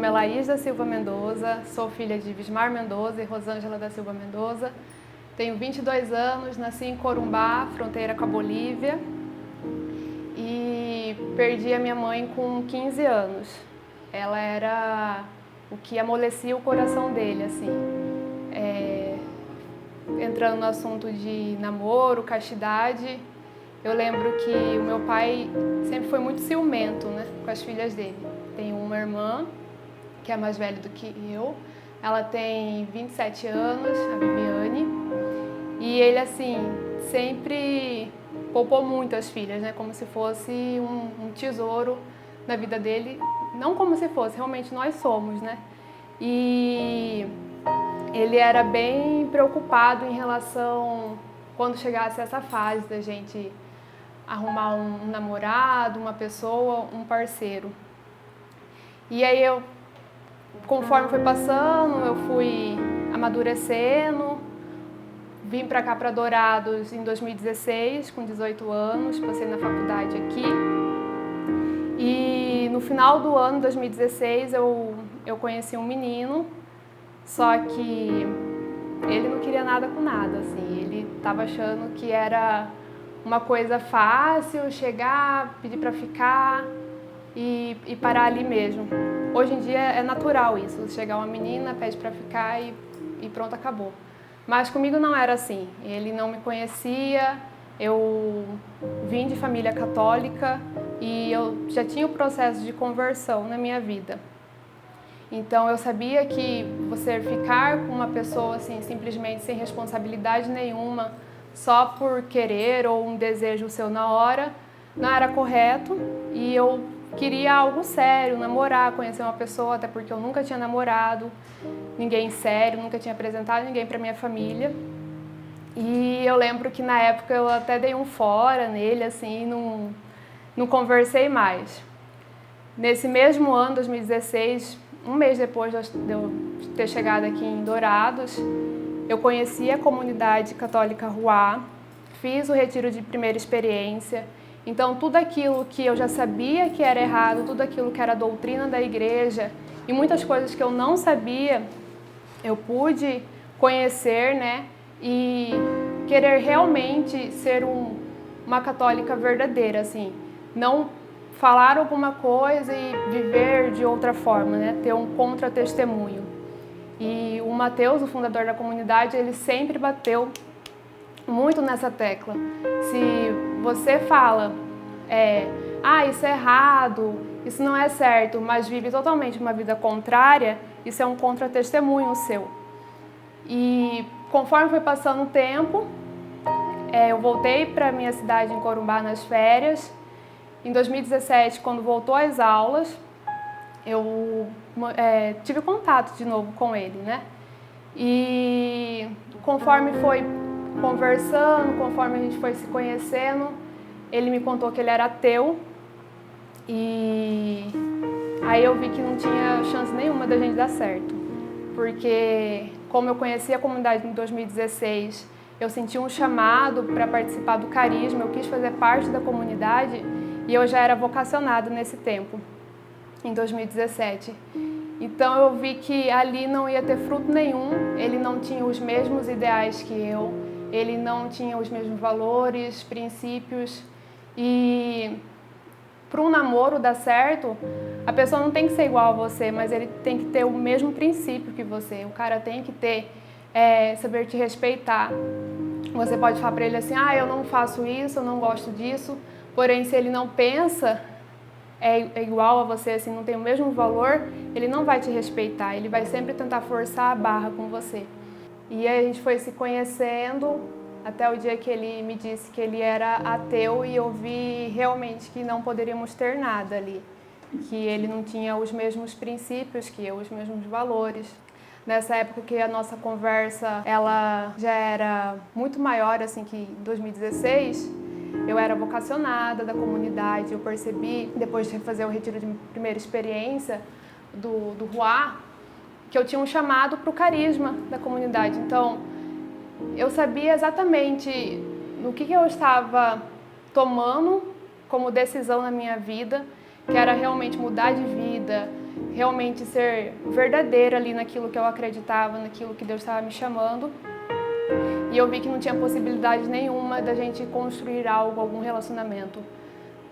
é Laís da Silva Mendoza, sou filha de Vismar Mendoza e Rosângela da Silva Mendoza. Tenho 22 anos, nasci em Corumbá, fronteira com a Bolívia, e perdi a minha mãe com 15 anos. Ela era o que amolecia o coração dele, assim. Entrando no assunto de namoro, castidade, eu lembro que o meu pai sempre foi muito ciumento, né, com as filhas dele. Tenho uma irmã, que é mais velha do que eu, ela tem 27 anos, a Viviane, e ele, assim, sempre poupou muito as filhas, né, como se fosse um tesouro na vida dele, não como se fosse, realmente nós somos, né, e ele era bem preocupado em relação, quando chegasse essa fase da gente arrumar um namorado, uma pessoa, um parceiro. E aí eu, conforme foi passando, eu fui amadurecendo, vim para cá para Dourados em 2016, com 18 anos, passei na faculdade aqui. E no final do ano, 2016, eu conheci um menino, só que ele não queria nada com nada, assim, ele estava achando que era uma coisa fácil, chegar, pedir para ficar e parar ali mesmo. Hoje em dia é natural isso, chegar uma menina, pede para ficar e pronto, acabou. Mas comigo não era assim, ele não me conhecia, eu vim de família católica e eu já tinha o processo de conversão na minha vida. Então eu sabia que você ficar com uma pessoa assim, simplesmente sem responsabilidade nenhuma, só por querer ou um desejo seu na hora, não era correto, e eu queria algo sério, namorar, conhecer uma pessoa, até porque eu nunca tinha namorado, ninguém sério, nunca tinha apresentado ninguém para minha família. E eu lembro que na época eu até dei um fora nele, assim, não conversei mais. Nesse mesmo ano, 2016, um mês depois de eu ter chegado aqui em Dourados, eu conheci a comunidade católica Ruá, fiz o retiro de primeira experiência. Então, tudo aquilo que eu já sabia que era errado, tudo aquilo que era a doutrina da igreja e muitas coisas que eu não sabia, eu pude conhecer, né, e querer realmente ser uma católica verdadeira, assim, não falar alguma coisa e viver de outra forma, né, ter um contra-testemunho. E o Mateus, o fundador da comunidade, ele sempre bateu muito nessa tecla. Se você fala, isso é errado, isso não é certo, mas vive totalmente uma vida contrária, isso é um contra-testemunho seu. E conforme foi passando o tempo, eu voltei para a minha cidade em Corumbá nas férias. Em 2017, quando voltou às aulas, eu tive contato de novo com ele, né? E conforme foi conversando, conforme a gente foi se conhecendo, ele me contou que ele era ateu. E aí eu vi que não tinha chance nenhuma da gente dar certo. Porque, como eu conheci a comunidade em 2016, eu senti um chamado para participar do carisma, eu quis fazer parte da comunidade e eu já era vocacionada nesse tempo, em 2017. Então eu vi que ali não ia ter fruto nenhum, ele não tinha os mesmos ideais que eu, ele não tinha os mesmos valores, princípios. E para um namoro dar certo, a pessoa não tem que ser igual a você, mas ele tem que ter o mesmo princípio que você. O cara tem que ter, saber te respeitar. Você pode falar para ele assim, eu não faço isso, eu não gosto disso, porém se ele não pensa é igual a você, assim, não tem o mesmo valor, ele não vai te respeitar, ele vai sempre tentar forçar a barra com você. E aí a gente foi se conhecendo até o dia que ele me disse que ele era ateu e eu vi realmente que não poderíamos ter nada ali, que ele não tinha os mesmos princípios que eu, os mesmos valores. Nessa época que a nossa conversa ela já era muito maior assim que em 2016, eu era vocacionada da comunidade, eu percebi, depois de fazer o retiro de primeira experiência do Ruá, que eu tinha um chamado para o carisma da comunidade. Então, eu sabia exatamente no que eu estava tomando como decisão na minha vida. que era realmente mudar de vida, realmente ser verdadeira ali naquilo que eu acreditava, naquilo que Deus estava me chamando. E eu vi que não tinha possibilidade nenhuma da gente construir algo, algum relacionamento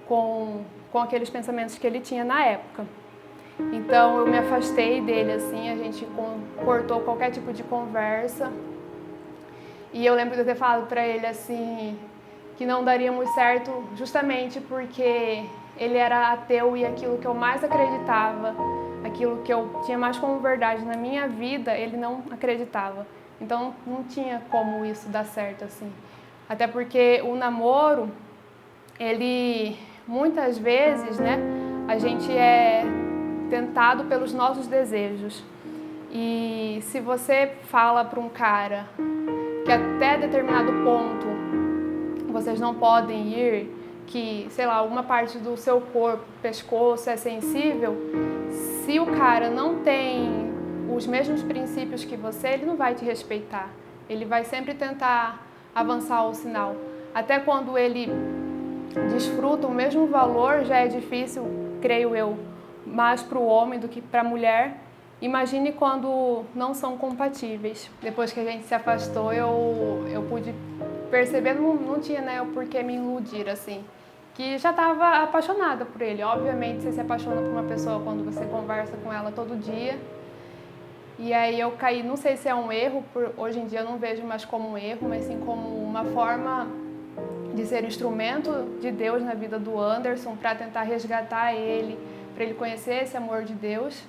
com aqueles pensamentos que ele tinha na época. Então eu me afastei dele, assim, a gente cortou qualquer tipo de conversa. E eu lembro de eu ter falado para ele assim, que não daríamos certo justamente porque ele era ateu e aquilo que eu mais acreditava, aquilo que eu tinha mais como verdade na minha vida, ele não acreditava. Então não tinha como isso dar certo assim. Até porque o namoro, ele muitas vezes, né, a gente é tentado pelos nossos desejos. E se você fala para um cara que até determinado ponto vocês não podem ir, que, sei lá, alguma parte do seu corpo, pescoço, é sensível, se o cara não tem os mesmos princípios que você, ele não vai te respeitar. Ele vai sempre tentar avançar o sinal. Até quando ele desfruta o mesmo valor, já é difícil, creio eu, mais para o homem do que para a mulher. Imagine quando não são compatíveis. Depois que a gente se afastou, eu pude perceber, não tinha, né, o porquê me iludir, assim. Que já estava apaixonada por ele. Obviamente, você se apaixona por uma pessoa quando você conversa com ela todo dia. E aí eu caí, não sei se é um erro, hoje em dia eu não vejo mais como um erro, mas sim como uma forma de ser instrumento de Deus na vida do Anderson, para tentar resgatar ele, para ele conhecer esse amor de Deus.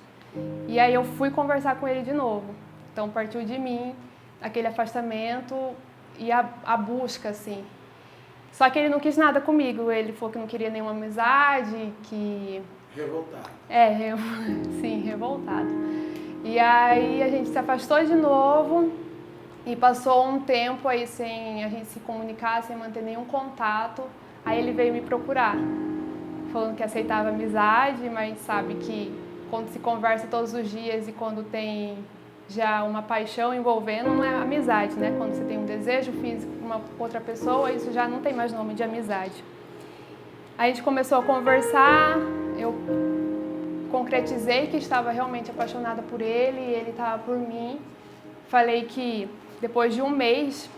E aí eu fui conversar com ele de novo. Então partiu de mim aquele afastamento e a busca, assim. Só que ele não quis nada comigo, ele falou que não queria nenhuma amizade, que... Revoltado. Sim, revoltado. E aí a gente se afastou de novo e passou um tempo aí sem a gente se comunicar, sem manter nenhum contato. Aí ele veio me procurar, falando que aceitava amizade, mas sabe que quando se conversa todos os dias e quando tem já uma paixão envolvendo, não é amizade, né? Quando você tem um desejo físico por uma outra pessoa, isso já não tem mais nome de amizade. Aí a gente começou a conversar, eu concretizei que estava realmente apaixonada por ele e ele estava por mim. Falei que depois de um mês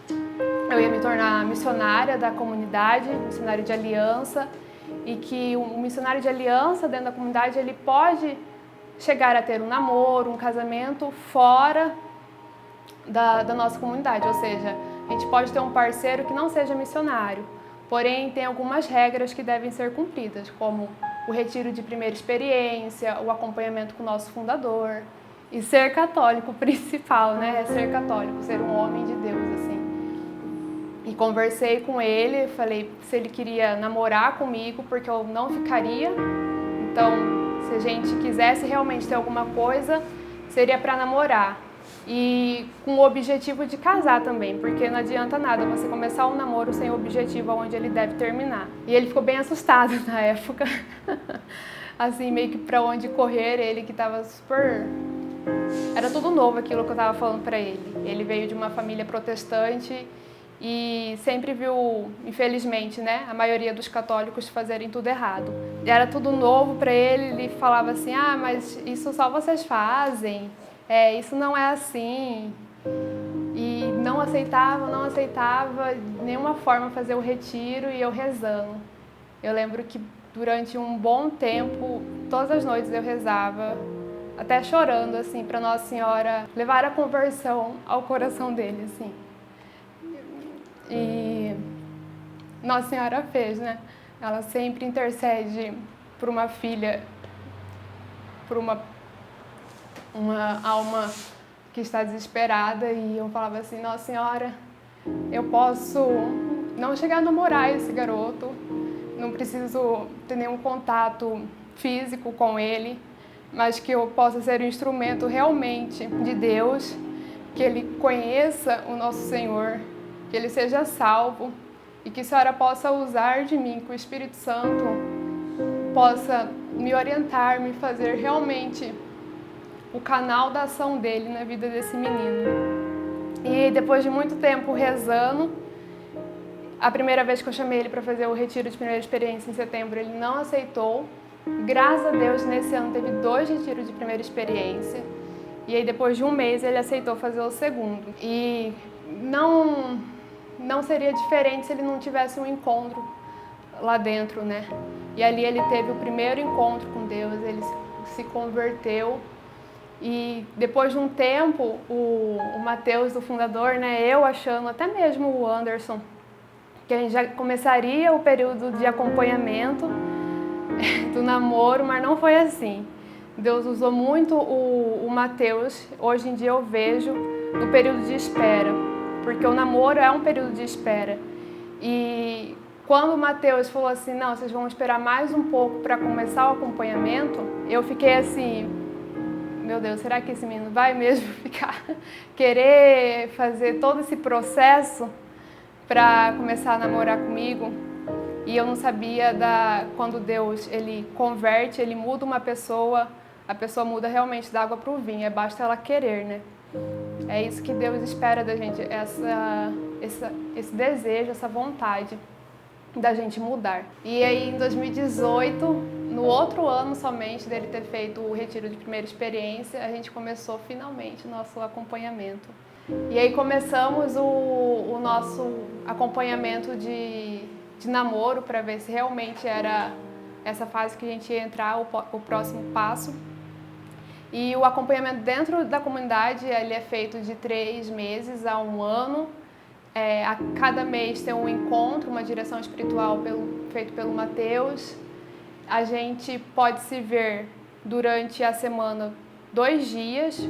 eu ia me tornar missionária da comunidade, missionária de aliança, e que um missionário de aliança dentro da comunidade, ele pode chegar a ter um namoro, um casamento fora da nossa comunidade, ou seja, a gente pode ter um parceiro que não seja missionário, porém tem algumas regras que devem ser cumpridas, como o retiro de primeira experiência, o acompanhamento com o nosso fundador, e ser católico, o principal, né? É ser católico, ser um homem de Deus, assim. E conversei com ele, falei se ele queria namorar comigo, porque eu não ficaria. Então, se a gente quisesse realmente ter alguma coisa, seria para namorar. E com o objetivo de casar também, porque não adianta nada você começar um namoro sem o objetivo aonde ele deve terminar. E ele ficou bem assustado na época, assim, meio que para onde correr, ele que estava super... Era tudo novo aquilo que eu estava falando para ele. Ele veio de uma família protestante e sempre viu, infelizmente, né, a maioria dos católicos fazerem tudo errado. Era tudo novo para ele, ele falava assim, ah, mas isso só vocês fazem, isso não é assim. E não aceitava de nenhuma forma fazer o retiro e eu rezando. Eu lembro que durante um bom tempo, todas as noites eu rezava, até chorando, assim, para Nossa Senhora levar a conversão ao coração dele, assim. E Nossa Senhora fez, né? Ela sempre intercede por uma filha, por uma alma que está desesperada, e eu falava assim, Nossa Senhora, eu posso não chegar a namorar esse garoto, não preciso ter nenhum contato físico com ele, mas que eu possa ser um instrumento realmente de Deus, que ele conheça o nosso Senhor, que ele seja salvo e que a Senhora possa usar de mim, que o Espírito Santo possa me orientar, me fazer realmente o canal da ação dele na vida desse menino. E depois de muito tempo rezando, a primeira vez que eu chamei ele para fazer o retiro de primeira experiência em setembro, ele não aceitou. Graças a Deus, nesse ano teve 2 retiros de primeira experiência. E aí depois de um mês ele aceitou fazer o segundo. E não seria diferente se ele não tivesse um encontro lá dentro, né? E ali ele teve o primeiro encontro com Deus, ele se converteu. E depois de um tempo, o Mateus, o fundador, né, eu achando, até mesmo o Anderson, que a gente já começaria o período de acompanhamento do namoro, mas não foi assim. Deus usou muito o Mateus, hoje em dia eu vejo, no período de espera, porque o namoro é um período de espera. E quando o Mateus falou assim, não, vocês vão esperar mais um pouco para começar o acompanhamento, eu fiquei assim, meu Deus, será que esse menino vai mesmo querer fazer todo esse processo para começar a namorar comigo? E eu não sabia quando Deus ele converte, ele muda uma pessoa, a pessoa muda realmente da água para o vinho, basta ela querer, né? É isso que Deus espera da gente, esse desejo, essa vontade da gente mudar. E aí em 2018, no outro ano somente dele ter feito o retiro de primeira experiência, a gente começou finalmente o nosso acompanhamento. E aí começamos o nosso acompanhamento de namoro para ver se realmente era essa fase que a gente ia entrar, o próximo passo. E o acompanhamento dentro da comunidade ele é feito de 3 meses a 1 ano. A cada mês tem um encontro, uma direção espiritual feito pelo Mateus. A gente pode se ver durante a semana 2 dias.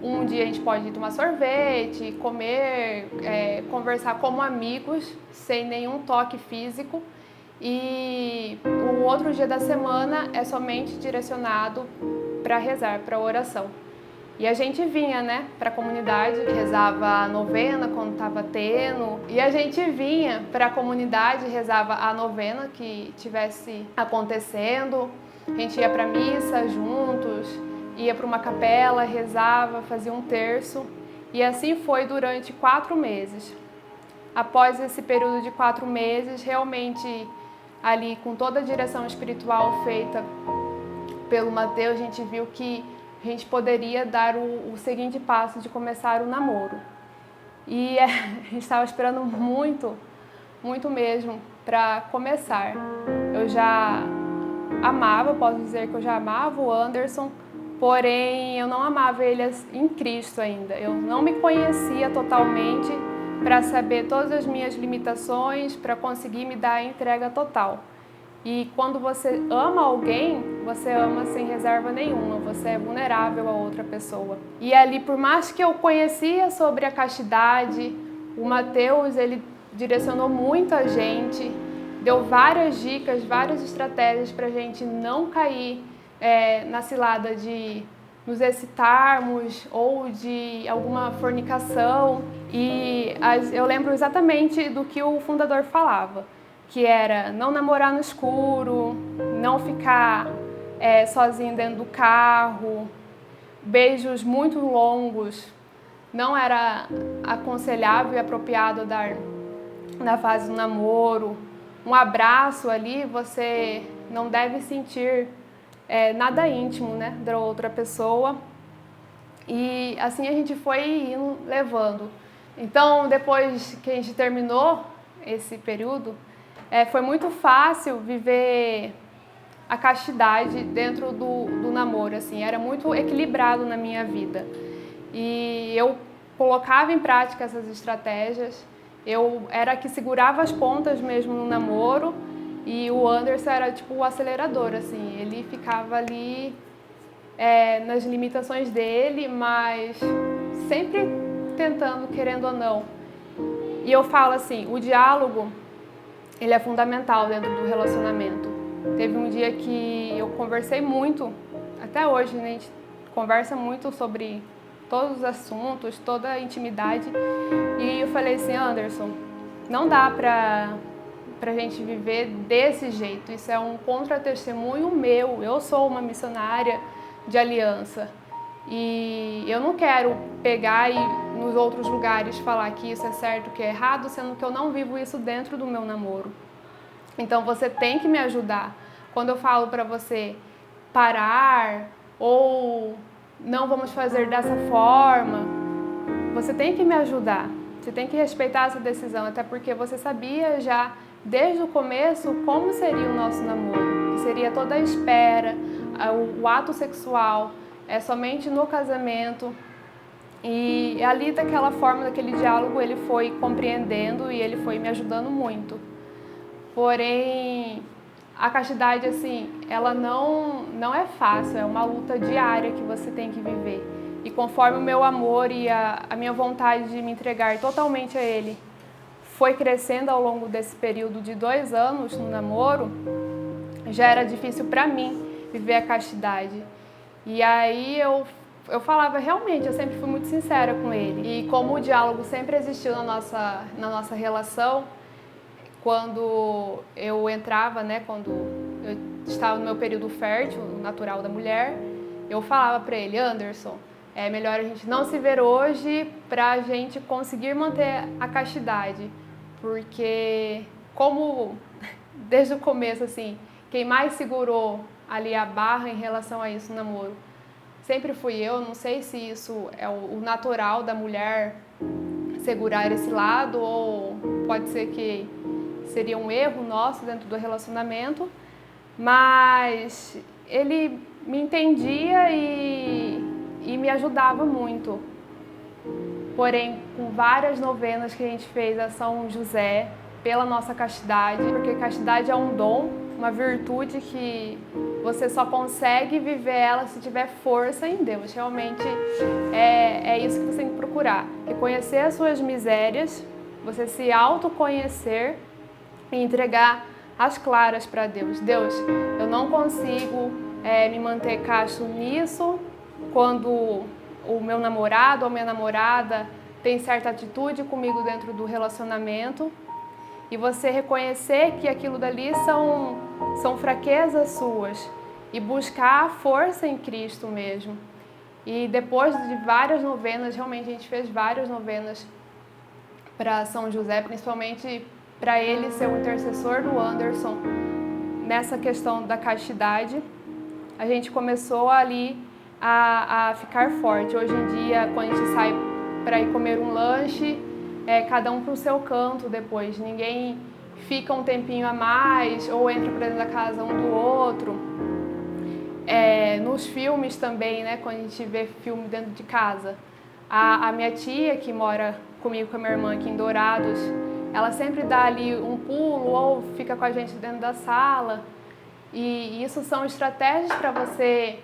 Um dia a gente pode tomar sorvete, comer, conversar como amigos, sem nenhum toque físico. E o outro dia da semana é somente direcionado para rezar, para oração. E a gente vinha, né, para a comunidade, rezava a novena quando estava tendo. E a gente vinha para a comunidade, rezava a novena que tivesse acontecendo. A gente ia para a missa juntos, ia para uma capela, rezava, fazia um terço. E assim foi durante 4 meses. Após esse período de 4 meses, realmente ali com toda a direção espiritual feita pelo Mateus, a gente viu que a gente poderia dar o seguinte passo de começar o namoro. E a gente estava esperando muito, muito mesmo para começar. Eu já amava, posso dizer que eu já amava o Anderson, porém eu não amava ele em Cristo ainda. Eu não me conhecia totalmente para saber todas as minhas limitações, para conseguir me dar a entrega total. E quando você ama alguém, você ama sem reserva nenhuma, você é vulnerável a outra pessoa. E ali, por mais que eu conhecia sobre a castidade, o Mateus, ele direcionou muito a gente, deu várias dicas, várias estratégias para a gente não cair na cilada de nos excitarmos ou de alguma fornicação. E eu lembro exatamente do que o fundador falava, que era não namorar no escuro, não ficar sozinho dentro do carro, beijos muito longos, não era aconselhável e apropriado dar na fase do namoro. Um abraço ali, você não deve sentir nada íntimo, né, da outra pessoa. E assim a gente foi indo, levando. Então, depois que a gente terminou esse período, foi muito fácil viver a castidade dentro do namoro, assim, era muito equilibrado na minha vida. E eu colocava em prática essas estratégias, eu era a que segurava as pontas mesmo no namoro, e o Anderson era tipo o acelerador, assim, ele ficava ali nas limitações dele, mas sempre tentando, querendo ou não. E eu falo assim, o diálogo, ele é fundamental dentro do relacionamento. Teve um dia que eu conversei muito, até hoje, né, a gente conversa muito sobre todos os assuntos, toda a intimidade. E eu falei assim, Anderson, não dá pra gente viver desse jeito. Isso é um contra-testemunho meu. Eu sou uma missionária de aliança. E eu não quero pegar e nos outros lugares falar que isso é certo, que é errado, sendo que eu não vivo isso dentro do meu namoro. Então você tem que me ajudar. quando eu falo para você parar ou não vamos fazer dessa forma, você tem que me ajudar. Você tem que respeitar essa decisão, até porque você sabia já desde o começo como seria o nosso namoro, que seria toda a espera, o ato sexual é somente no casamento. E ali daquela forma, daquele diálogo, ele foi compreendendo e ele foi me ajudando muito. Porém, a castidade, assim, ela não é fácil, é uma luta diária que você tem que viver. E conforme o meu amor e a minha vontade de me entregar totalmente a ele foi crescendo ao longo desse período de 2 anos no namoro, já era difícil para mim viver a castidade. E aí eu falava realmente, eu sempre fui muito sincera com ele. E como o diálogo sempre existiu na nossa relação, quando eu entrava, né, quando eu estava no meu período fértil, natural da mulher, eu falava para ele: Anderson, é melhor a gente não se ver hoje para a gente conseguir manter a castidade, porque como desde o começo, assim, quem mais segurou ali a barra em relação a isso no namoro sempre fui eu. Não sei se isso é o natural da mulher segurar esse lado ou pode ser que seria um erro nosso dentro do relacionamento, mas ele me entendia e me ajudava muito. Porém, com várias novenas que a gente fez a São José pela nossa castidade, porque castidade é um dom, uma virtude que você só consegue viver ela se tiver força em Deus. Realmente é isso que você tem que procurar. Reconhecer as suas misérias, você se autoconhecer e entregar as claras para Deus. Deus, eu não consigo me manter casto nisso quando o meu namorado ou minha namorada tem certa atitude comigo dentro do relacionamento. E você reconhecer que aquilo dali são fraquezas suas e buscar a força em Cristo mesmo. E depois de várias novenas, realmente a gente fez várias novenas para São José, principalmente para ele ser o intercessor do Anderson nessa questão da castidade, a gente começou ali a ficar forte. Hoje em dia, quando a gente sai para ir comer um lanche, cada um para o seu canto depois. Ninguém fica um tempinho a mais ou entra para dentro da casa um do outro. Nos filmes também, né, quando a gente vê filme dentro de casa, a minha tia, que mora comigo, com a minha irmã aqui em Dourados, ela sempre dá ali um pulo ou fica com a gente dentro da sala. E isso são estratégias para você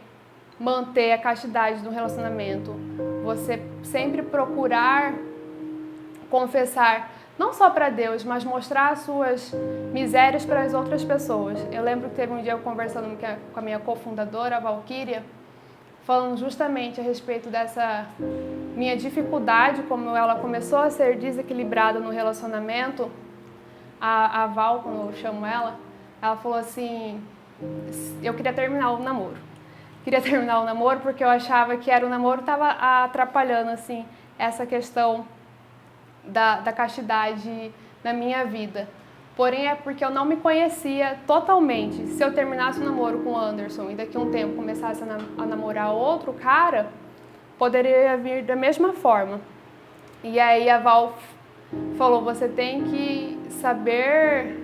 manter a castidade no relacionamento. Você sempre procurar confessar, não só para Deus, mas mostrar as suas misérias para as outras pessoas. Eu lembro que teve um dia eu conversando com a minha cofundadora, a Valquíria, falando justamente a respeito dessa minha dificuldade, como ela começou a ser desequilibrada no relacionamento. A Val, quando eu chamo ela falou assim: eu queria terminar o namoro. Queria terminar o namoro porque eu achava que era o namoro que estava atrapalhando assim, essa questão da castidade na minha vida. Porém, é porque eu não me conhecia totalmente. Se eu terminasse o namoro com o Anderson e daqui a um tempo começasse a namorar outro cara, poderia vir da mesma forma. E aí a Val falou: você tem que saber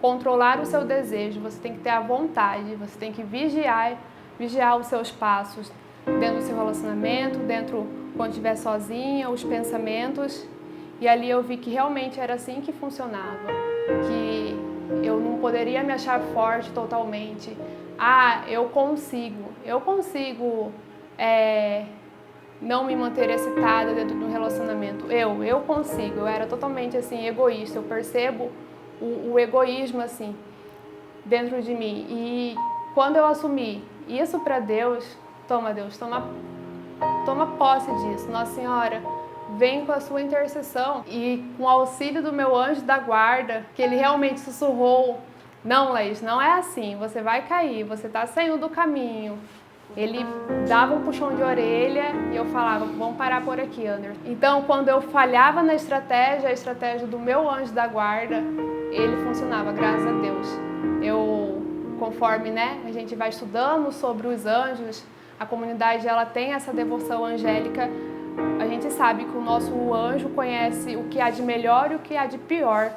controlar o seu desejo, você tem que ter a vontade, você tem que vigiar os seus passos dentro do seu relacionamento, dentro quando estiver sozinha, os pensamentos. E ali eu vi que realmente era assim que funcionava, que eu não poderia me achar forte totalmente. Eu consigo não me manter excitada dentro do relacionamento. Eu consigo. Eu era totalmente assim egoísta. Eu percebo o egoísmo assim dentro de mim. E quando eu assumi isso para Deus, Deus, toma posse disso. Nossa Senhora, vem com a sua intercessão. E com o auxílio do meu anjo da guarda, que ele realmente sussurrou: não, Laís, não é assim, você vai cair, você está saindo do caminho. Ele dava um puxão de orelha e eu falava: vamos parar por aqui, Anderson. Então, quando eu falhava na estratégia, a estratégia do meu anjo da guarda, ele funcionava, graças a Deus. Eu conforme, né, a gente vai estudando sobre os anjos, a comunidade ela tem essa devoção angélica, a gente sabe que o nosso anjo conhece o que há de melhor e o que há de pior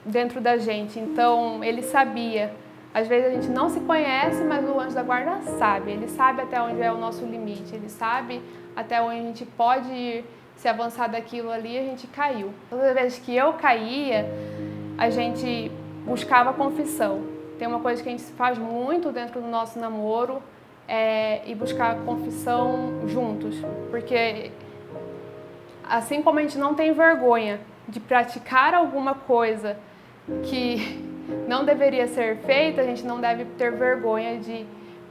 dentro da gente. Então, ele sabia. Às vezes a gente não se conhece, mas o anjo da guarda sabe. Ele sabe até onde é o nosso limite. Ele sabe até onde a gente pode ir. Se avançar daquilo ali, a gente caiu. Todas as vezes que eu caía, a gente buscava confissão. Tem uma coisa que a gente faz muito dentro do nosso namoro, é ir buscar confissão juntos. Porque assim como a gente não tem vergonha de praticar alguma coisa que não deveria ser feita, a gente não deve ter vergonha de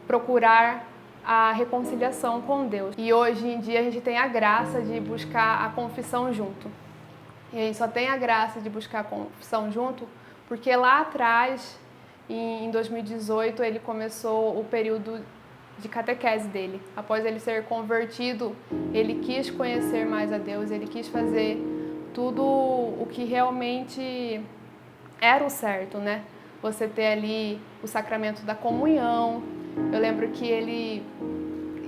procurar a reconciliação com Deus. E hoje em dia a gente tem a graça de buscar a confissão junto. E a gente só tem a graça de buscar a confissão junto porque lá atrás, em 2018, ele começou o período de catequese dele. Após ele ser convertido, ele quis conhecer mais a Deus, ele quis fazer tudo o que realmente era o certo, né? Você ter ali o sacramento da comunhão. Eu lembro que ele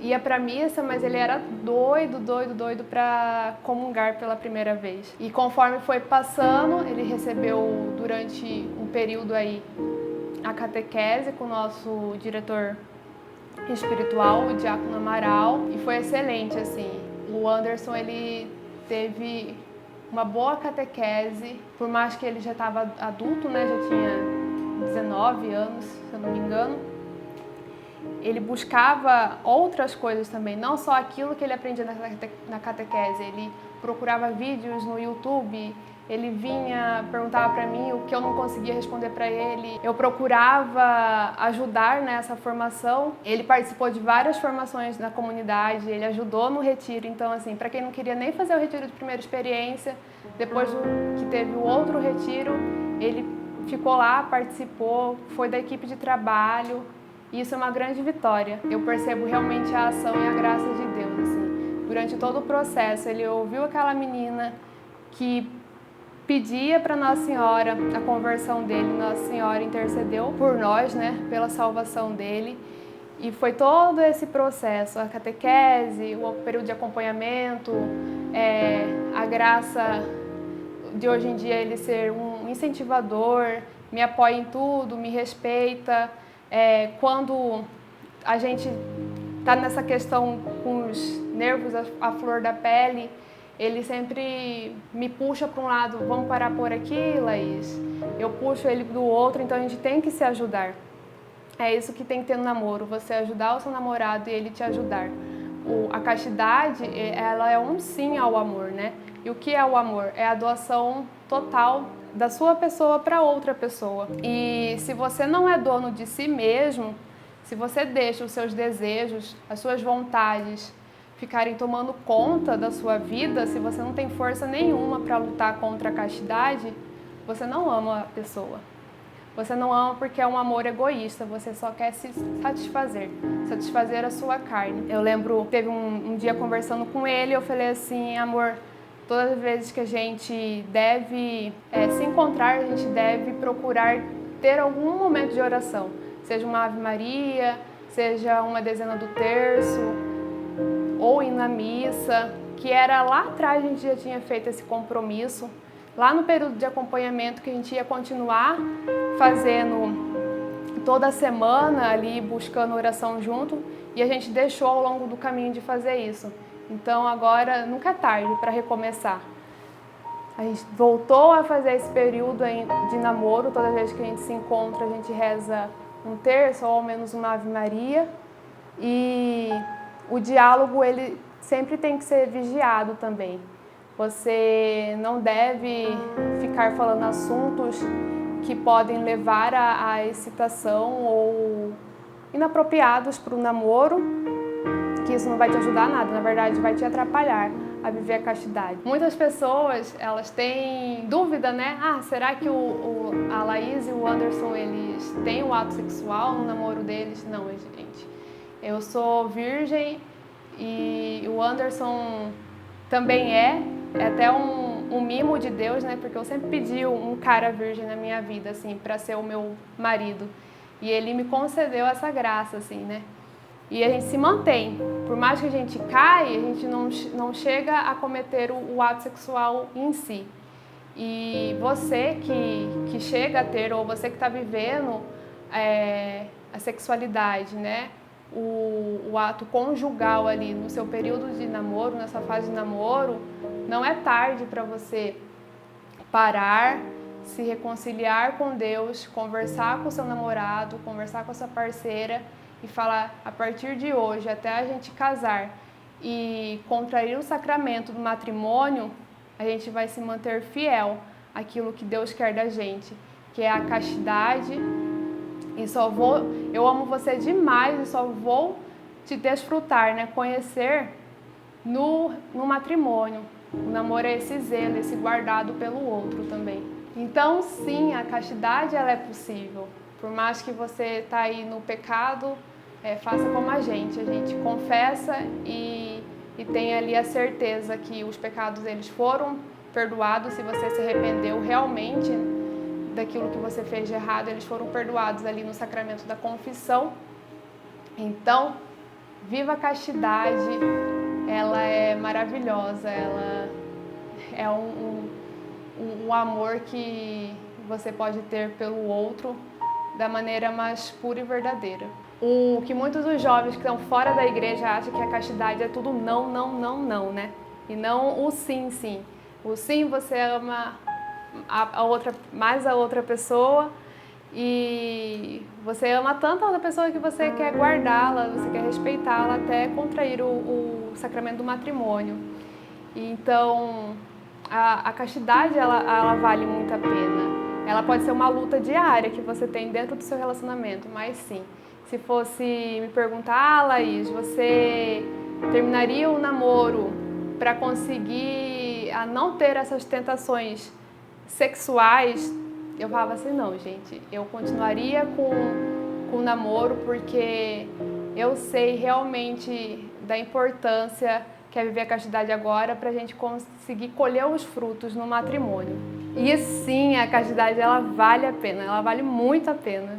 ia para a missa, mas ele era doido para comungar pela primeira vez. E conforme foi passando, ele recebeu durante um período aí a catequese com o nosso diretor espiritual, o Diácono Amaral, e foi excelente, assim. O Anderson, ele teve uma boa catequese, por mais que ele já estava adulto, né, já tinha 19 anos, se eu não me engano. Ele buscava outras coisas também, não só aquilo que ele aprendia na catequese. Ele procurava vídeos no YouTube, ele vinha, perguntava para mim o que eu não conseguia responder para ele. Eu procurava ajudar nessa formação. Ele participou de várias formações na comunidade, ele ajudou no retiro. Então, assim, para quem não queria nem fazer o retiro de primeira experiência, depois que teve o outro retiro, ele ficou lá, participou, foi da equipe de trabalho. E isso é uma grande vitória. Eu percebo realmente a ação e a graça de Deus, assim. Durante todo o processo, ele ouviu aquela menina que pedia para Nossa Senhora a conversão dele. Nossa Senhora intercedeu por nós, né, pela salvação dele. E foi todo esse processo, a catequese, o período de acompanhamento, a graça de hoje em dia ele ser um incentivador, me apoia em tudo, me respeita. Quando a gente está nessa questão com os nervos à flor da pele, ele sempre me puxa para um lado, vamos parar por aqui, Laís? Eu puxo ele do outro, então a gente tem que se ajudar. É isso que tem que ter no namoro, você ajudar o seu namorado e ele te ajudar. A castidade, ela é um sim ao amor, né? E o que é o amor? É a doação total da sua pessoa para outra pessoa. E se você não é dono de si mesmo, se você deixa os seus desejos, as suas vontades ficarem tomando conta da sua vida, se você não tem força nenhuma para lutar contra a castidade, você não ama a pessoa. Você não ama porque é um amor egoísta, você só quer se satisfazer a sua carne. Eu lembro, teve um dia conversando com ele, eu falei assim, amor, todas as vezes que a gente deve se encontrar, a gente deve procurar ter algum momento de oração. Seja uma Ave Maria, seja uma dezena do terço, ou ir na missa, que era lá atrás a gente já tinha feito esse compromisso. Lá no período de acompanhamento que a gente ia continuar fazendo toda semana ali, buscando oração junto, e a gente deixou ao longo do caminho de fazer isso. Então agora nunca é tarde para recomeçar. A gente voltou a fazer esse período de namoro, toda vez que a gente se encontra a gente reza um terço ou ao menos uma Ave Maria. E o diálogo ele sempre tem que ser vigiado também. Você não deve ficar falando assuntos que podem levar à excitação ou inapropriados para o namoro, que isso não vai te ajudar a nada, na verdade vai te atrapalhar a viver a castidade. Muitas pessoas, elas têm dúvida, né? Será que a Laís e o Anderson, eles têm o ato sexual no namoro deles? Não, gente. Eu sou virgem e o Anderson também é até um mimo de Deus, né? Porque eu sempre pedi um cara virgem na minha vida, assim, para ser o meu marido. E Ele me concedeu essa graça, assim, né? E a gente se mantém. Por mais que a gente caia, a gente não chega a cometer o ato sexual em si. E você que chega a ter, ou você que está vivendo a sexualidade, né? O ato conjugal ali no seu período de namoro, nessa fase de namoro, não é tarde para você parar, se reconciliar com Deus, conversar com o seu namorado, conversar com a sua parceira e falar, a partir de hoje, até a gente casar e contrair o sacramento do matrimônio, a gente vai se manter fiel àquilo que Deus quer da gente, que é a castidade. E eu amo você demais e só vou te desfrutar, né? Conhecer no matrimônio. O namoro é esse zelo, esse guardado pelo outro também. Então, sim, a castidade ela é possível. Por mais que você está aí no pecado, faça como a gente confessa e tem ali a certeza que os pecados eles foram perdoados. Se você se arrependeu realmente daquilo que você fez de errado, eles foram perdoados ali no sacramento da confissão. Então, viva a castidade, ela é maravilhosa, ela é um amor que você pode ter pelo outro da maneira mais pura e verdadeira. O que muitos dos jovens que estão fora da igreja acham que a castidade é tudo não, não, não, não, né? E não o sim, sim. O sim, você ama mais a outra pessoa e você ama tanto a outra pessoa que você quer guardá-la, você quer respeitá-la até contrair o sacramento do matrimônio. Então, a castidade, ela vale muito a pena. Ela pode ser uma luta diária que você tem dentro do seu relacionamento, mas sim, se fosse me perguntar, Laís, você terminaria o namoro para conseguir não ter essas tentações sexuais? Eu falava assim, não, gente, eu continuaria com o namoro porque eu sei realmente da importância que é viver a castidade agora para a gente conseguir colher os frutos no matrimônio. E sim, a castidade ela vale a pena, ela vale muito a pena.